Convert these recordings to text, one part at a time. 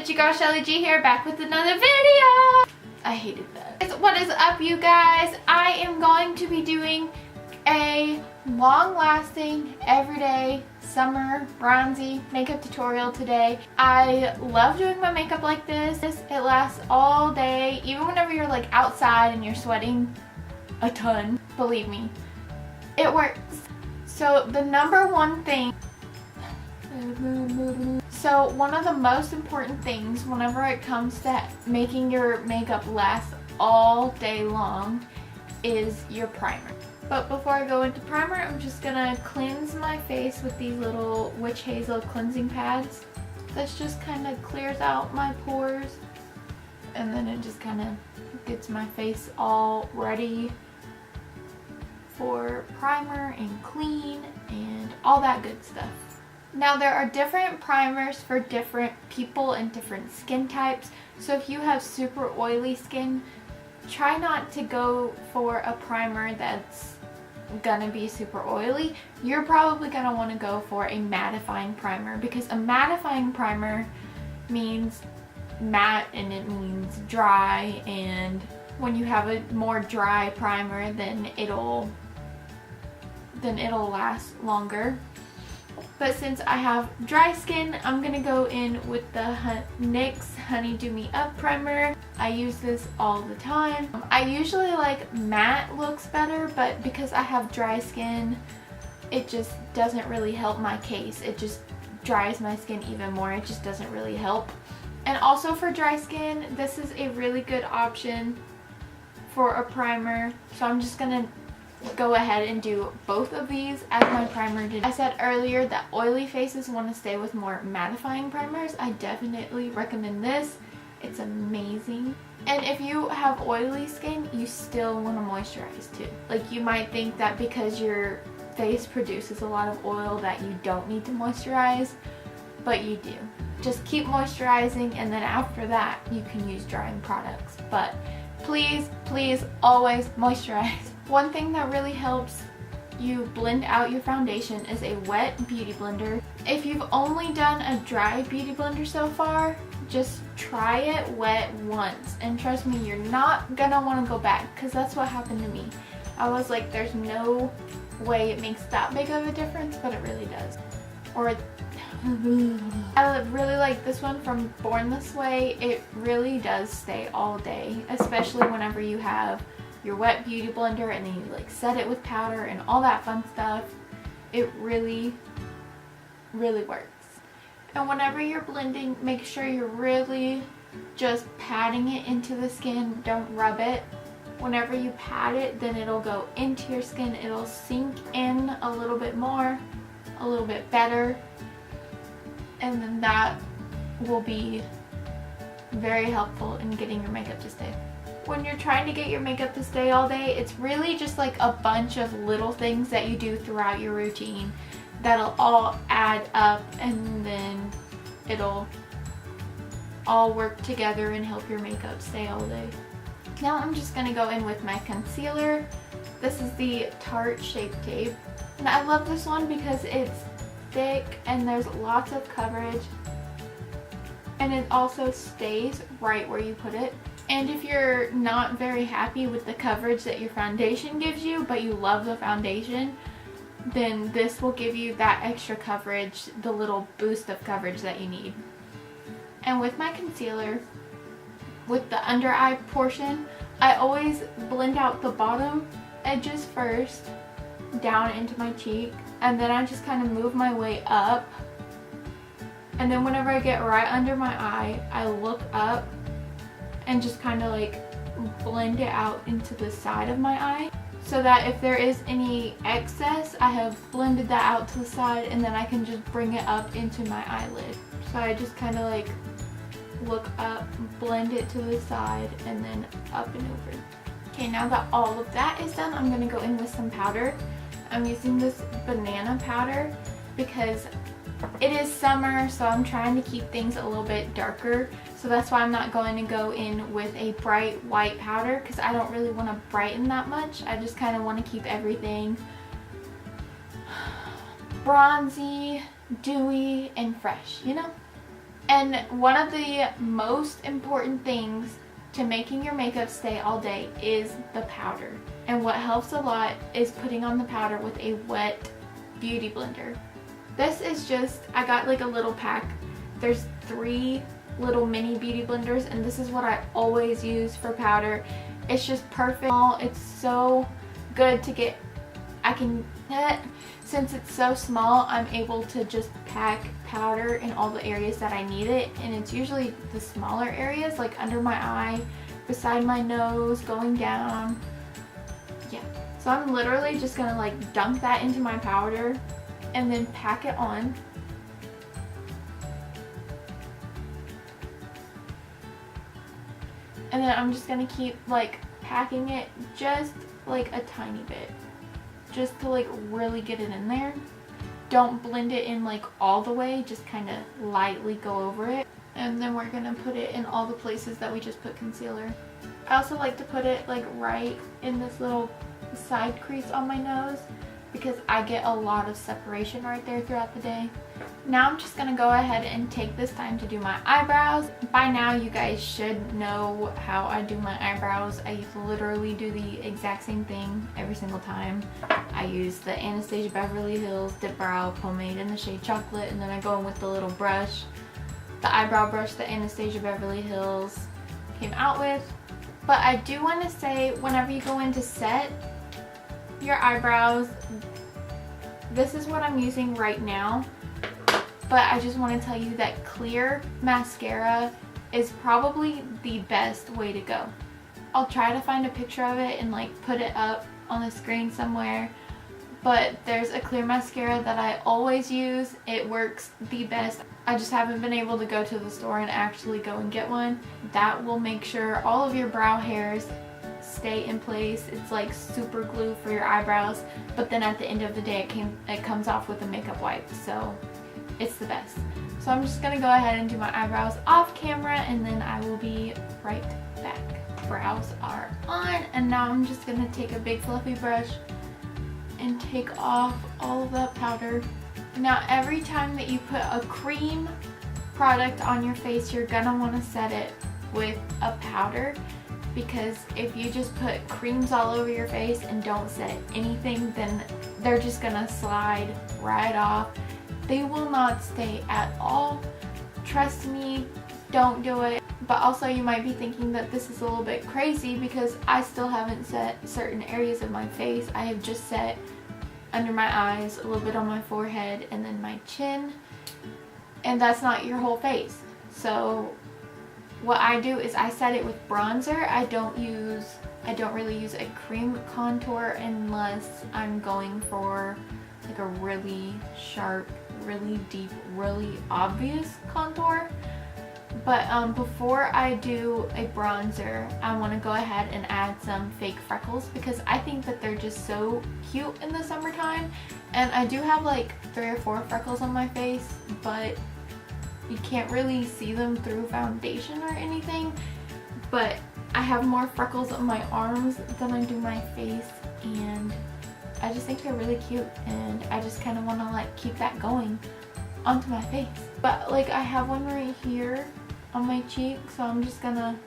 it's your girl Shelly G here, back with another video. I hated that. What is up, you guys? I am going to be doing a long-lasting, everyday, summer, bronzy makeup tutorial today. I love doing my makeup like this. It lasts all day, even whenever you're like outside and you're sweating a ton. Believe me, it works. So the number one thing, so one of the most important things whenever it comes to making your makeup last all day long is your primer. But before I go into primer, I'm just gonna cleanse my face with these little Witch Hazel cleansing pads. This just kind of clears out my pores, and then it just kind of gets my face all ready for primer and clean and all that good stuff. Now there are different primers for different people and different skin types. So if you have super oily skin, try not to go for a primer that's gonna be super oily. You're probably gonna want to go for a mattifying primer, because a mattifying primer means matte and it means dry, and when you have a more dry primer, then it'll last longer. But since I have dry skin, I'm gonna go in with the NYX Honey Do Me Up primer. I use this all the time. I usually like matte looks better, but because I have dry skin, it just doesn't really help my case. It just dries my skin even more. It just doesn't really help. And also for dry skin, this is a really good option for a primer. So I'm just gonna go ahead and do both of these as my primer today. I said earlier that oily faces want to stay with more mattifying primers. I definitely recommend this. It's amazing. And if you have oily skin, you still want to moisturize too. Like, you might think that because your face produces a lot of oil that you don't need to moisturize, but you do. Just keep moisturizing, and then after that you can use drying products. But please, please always moisturize. One thing that really helps you blend out your foundation is a wet beauty blender. If you've only done a dry beauty blender so far, just try it wet once, and trust me, you're not gonna want to go back, because that's what happened to me. I was like, there's no way it makes that big of a difference, but it really does. I really like this one from Born This Way. It really does stay all day, especially whenever you have your wet beauty blender and then you like set it with powder and all that fun stuff. It really, really works. And whenever you're blending, make sure you're really just patting it into the skin. Don't rub it. Whenever you pat it, then it'll go into your skin. It'll sink in a little bit more, a little bit better, and then that will be very helpful in getting your makeup to stay. When you're trying to get your makeup to stay all day, it's really just like a bunch of little things that you do throughout your routine that'll all add up, and then it'll all work together and help your makeup stay all day. Now I'm just going to go in with my concealer. This is the Tarte Shape Tape. And I love this one because it's thick and there's lots of coverage, and it also stays right where you put it. And if you're not very happy with the coverage that your foundation gives you, but you love the foundation, then this will give you that extra coverage, the little boost of coverage that you need. And with my concealer, with the under eye portion, I always blend out the bottom edges first, down into my cheek, and then I just kind of move my way up. And then whenever I get right under my eye, I look up and just kind of like blend it out into the side of my eye, so that if there is any excess, I have blended that out to the side, and then I can just bring it up into my eyelid. So I just kind of like look up, blend it to the side, and then up and over. Okay, now that all of that is done, I'm going to go in with some powder. I'm using this banana powder because it is summer, so I'm trying to keep things a little bit darker. So that's why I'm not going to go in with a bright white powder, because I don't really want to brighten that much. I just kind of want to keep everything bronzy, dewy, and fresh, you know? And one of the most important things to making your makeup stay all day is the powder. And what helps a lot is putting on the powder with a wet beauty blender. This is just, I got like a little pack. There's 3 little mini beauty blenders, and this is what I always use for powder. It's just perfect. It's so good to get, since it's so small, I'm able to just pack powder in all the areas that I need it, and it's usually the smaller areas, like under my eye, beside my nose, going down. Yeah, so I'm literally just gonna like dunk that into my powder and then pack it on. And then I'm just gonna keep like packing it just like a tiny bit, just to like really get it in there. Don't blend it in like all the way, just kind of lightly go over it. And then we're gonna put it in all the places that we just put concealer. I also like to put it like right in this little side crease on my nose, because I get a lot of separation right there throughout the day. Now I'm just gonna go ahead and take this time to do my eyebrows. By now you guys should know how I do my eyebrows. I literally do the exact same thing every single time. I use the Anastasia Beverly Hills Dip Brow Pomade in the shade Chocolate, and then I go in with the little brush, the eyebrow brush that Anastasia Beverly Hills came out with. But I do want to say, whenever you go in to set your eyebrows, this is what I'm using right now, but I just want to tell you that clear mascara is probably the best way to go. I'll try to find a picture of it and like put it up on the screen somewhere, but there's a clear mascara that I always use. It works the best. I just haven't been able to go to the store and actually go and get one. That will make sure all of your brow hairs stay in place. It's like super glue for your eyebrows, but then at the end of the day it comes off with a makeup wipe, so it's the best. So I'm just gonna go ahead and do my eyebrows off camera, and then I will be right back. Brows are on, and now I'm just gonna take a big fluffy brush and take off all of that powder. Now every time that you put a cream product on your face, you're gonna want to set it with a powder, because if you just put creams all over your face and don't set anything, then they're just gonna slide right off. They will not stay at all. Trust me, don't do it. But also you might be thinking that this is a little bit crazy, because I still haven't set certain areas of my face. I have just set under my eyes, a little bit on my forehead, and then my chin, and that's not your whole face. So what I do is I set it with bronzer. I don't really use a cream contour unless I'm going for like a really sharp, really deep, really obvious contour. But before I do a bronzer, I want to go ahead and add some fake freckles, because I think that they're just so cute in the summertime. And I do have like 3 or 4 freckles on my face, but you can't really see them through foundation or anything. But I have more freckles on my arms than I do my face, and I just think they're really cute, and I just kind of want to like keep that going onto my face. But like I have one right here on my cheek, so I'm just gonna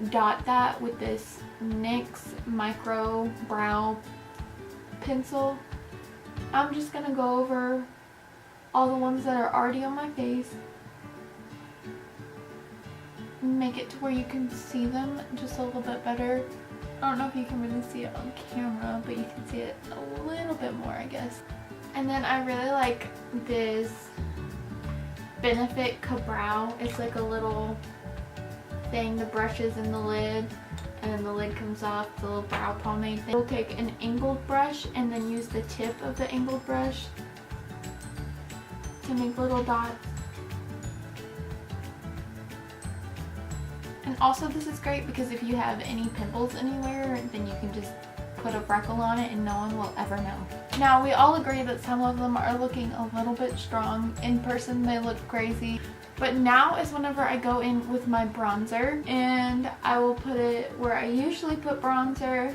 dot that with this NYX micro brow pencil. I'm just gonna go over all the ones that are already on my face, make it to where you can see them just a little bit better. I don't know if you can really see it on camera, but you can see it a little bit more, I guess. And then I really like this Benefit Ka-Brow. It's like a little thing, the brush is in the lid, and then the lid comes off, the little brow pomade thing. We'll take an angled brush and then use the tip of the angled brush to make little dots. And also this is great because if you have any pimples anywhere, then you can just put a freckle on it and no one will ever know. Now we all agree that some of them are looking a little bit strong. In person they look crazy. But now is whenever I go in with my bronzer, and I will put it where I usually put bronzer.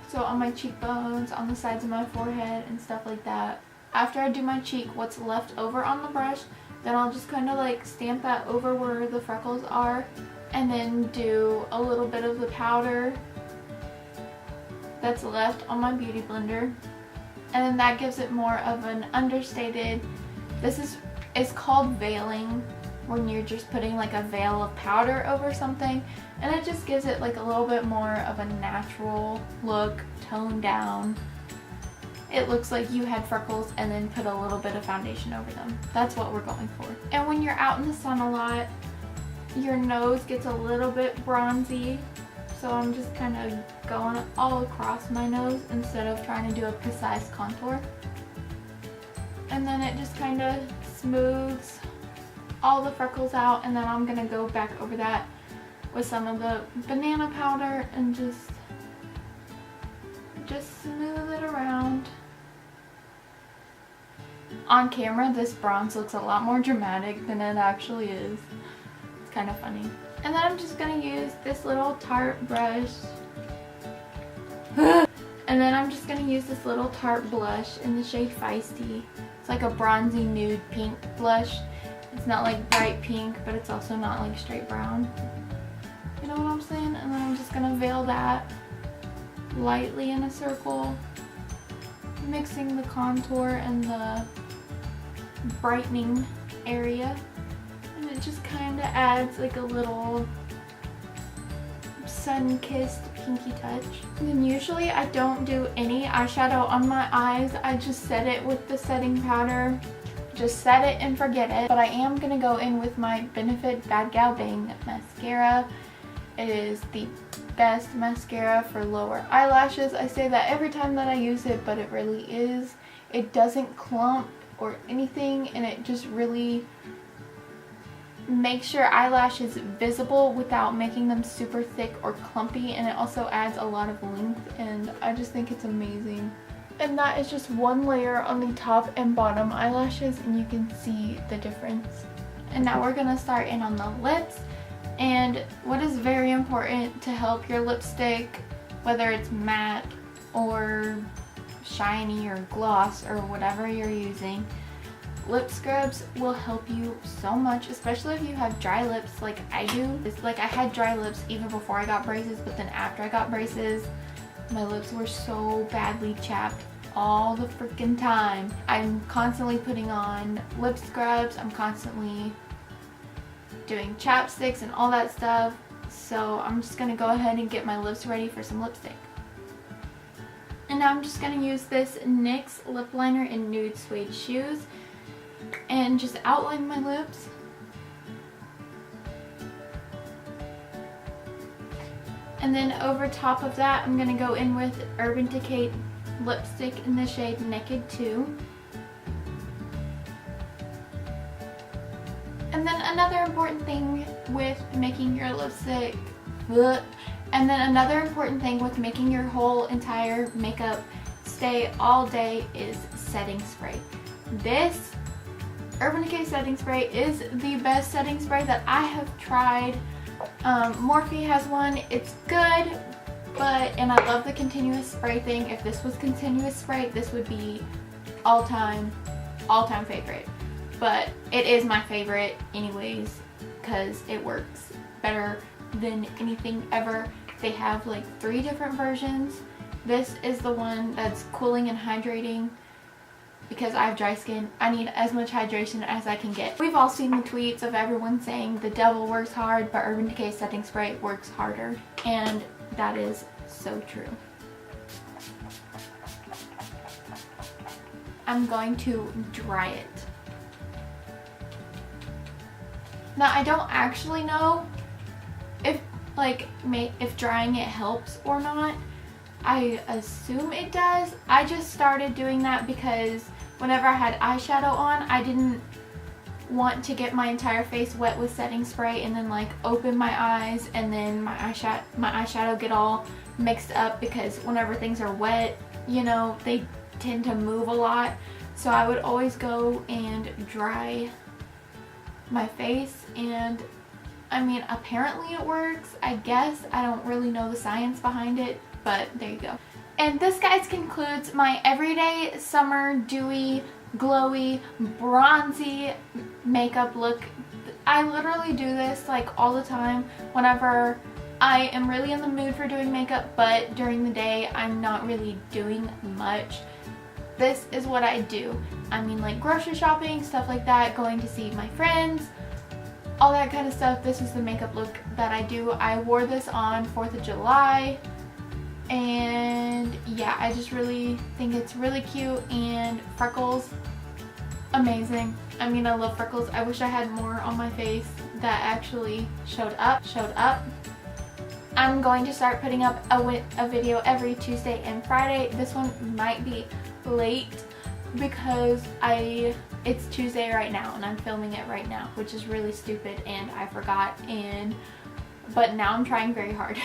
So on my cheekbones, on the sides of my forehead and stuff like that. After I do my cheek, what's left over on the brush Then I'll just kind of like stamp that over where the freckles are, and then do a little bit of the powder that's left on my beauty blender. And then that gives it more of an understated, it's called veiling, when you're just putting like a veil of powder over something, and it just gives it like a little bit more of a natural look, toned down. It looks like you had freckles and then put a little bit of foundation over them. That's what we're going for. And when you're out in the sun a lot, your nose gets a little bit bronzy, so I'm just kind of going all across my nose instead of trying to do a precise contour. And then it just kind of smooths all the freckles out, and then I'm going to go back over that with some of the banana powder and just smooth it around. On camera, this bronze looks a lot more dramatic than it actually is. It's kind of funny. And then I'm just going to use this little Tarte brush. And then I'm just going to use this little Tarte blush in the shade Feisty. It's like a bronzy nude pink blush. It's not like bright pink, but it's also not like straight brown. You know what I'm saying? And then I'm just going to veil that lightly in a circle, mixing the contour and the brightening area. And it just kind of adds like a little sun-kissed pinky touch. And then usually I don't do any eyeshadow on my eyes. I just set it with the setting powder. Just set it and forget it. But I am going to go in with my Benefit Bad Gal Bang mascara. It is the best mascara for lower eyelashes. I say that every time that I use it, but it really is. It doesn't clump or anything, and it just really makes your eyelashes visible without making them super thick or clumpy, and it also adds a lot of length, and I just think it's amazing. And that is just one layer on the top and bottom eyelashes, and you can see the difference. And now we're gonna start in on the lips. And what is very important to help your lipstick, whether it's matte or shiny or gloss or whatever you're using, lip scrubs will help you so much, especially if you have dry lips like I do. It's like I had dry lips even before I got braces, but then after I got braces, my lips were so badly chapped all the freaking time. I'm constantly putting on lip scrubs, I'm constantly doing chapsticks and all that stuff, so I'm just gonna go ahead and get my lips ready for some lipstick. And now I'm just gonna use this NYX lip liner in Nude Suede Shoes and just outline my lips. And then over top of that, I'm gonna go in with Urban Decay lipstick in the shade Naked 2. And then another important thing with making your lipstick, your whole entire makeup stay all day is setting spray. This Urban Decay setting spray is the best setting spray that I have tried. Morphe has one, it's good, and I love the continuous spray thing. If this was continuous spray, this would be all-time favorite. But it is my favorite anyways because it works better than anything ever. They have like 3 different versions. This is the one that's cooling and hydrating because I have dry skin. I need as much hydration as I can get. We've all seen the tweets of everyone saying the devil works hard, but Urban Decay setting spray works harder. And that is so true. I'm going to dry it. Now I don't actually know if drying it helps or not. I assume it does. I just started doing that because whenever I had eyeshadow on, I didn't want to get my entire face wet with setting spray and then like open my eyes and then my eyeshadow get all mixed up, because whenever things are wet, you know, they tend to move a lot. So I would always go and dry my face, and I mean, apparently it works, I guess. I don't really know the science behind it, but there you go. And this, guys, concludes my everyday summer dewy, glowy, bronzy makeup look. I literally do this like all the time whenever I am really in the mood for doing makeup, but during the day I'm not really doing much. This is what I do. I mean, like grocery shopping, stuff like that, going to see my friends, all that kind of stuff. This is the makeup look that I do. I wore this on 4th of July, and yeah, I just really think it's really cute. And freckles, amazing. I mean, I love freckles. I wish I had more on my face that actually showed up. I'm going to start putting up a video every Tuesday and Friday. This one might be late because it's Tuesday right now and I'm filming it right now, which is really stupid, and I forgot, but now I'm trying very hard.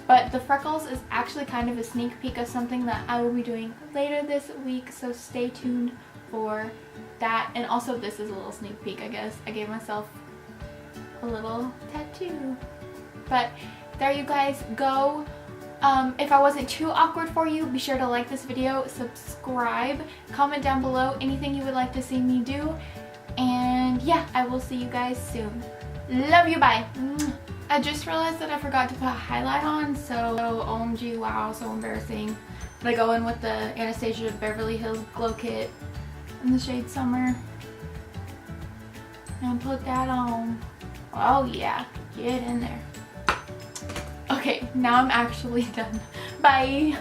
But the freckles is actually kind of a sneak peek of something that I will be doing later this week, so stay tuned for that. And also this is a little sneak peek, I guess. I gave myself a little tattoo. But there you guys go. If I wasn't too awkward for you, be sure to like this video, subscribe, comment down below anything you would like to see me do, and yeah, I will see you guys soon. Love you, bye. I just realized that I forgot to put a highlight on, so OMG, wow, so embarrassing. I go in with the Anastasia Beverly Hills Glow Kit in the shade Summer and put that on. Oh yeah, get in there. Okay, now I'm actually done. Bye!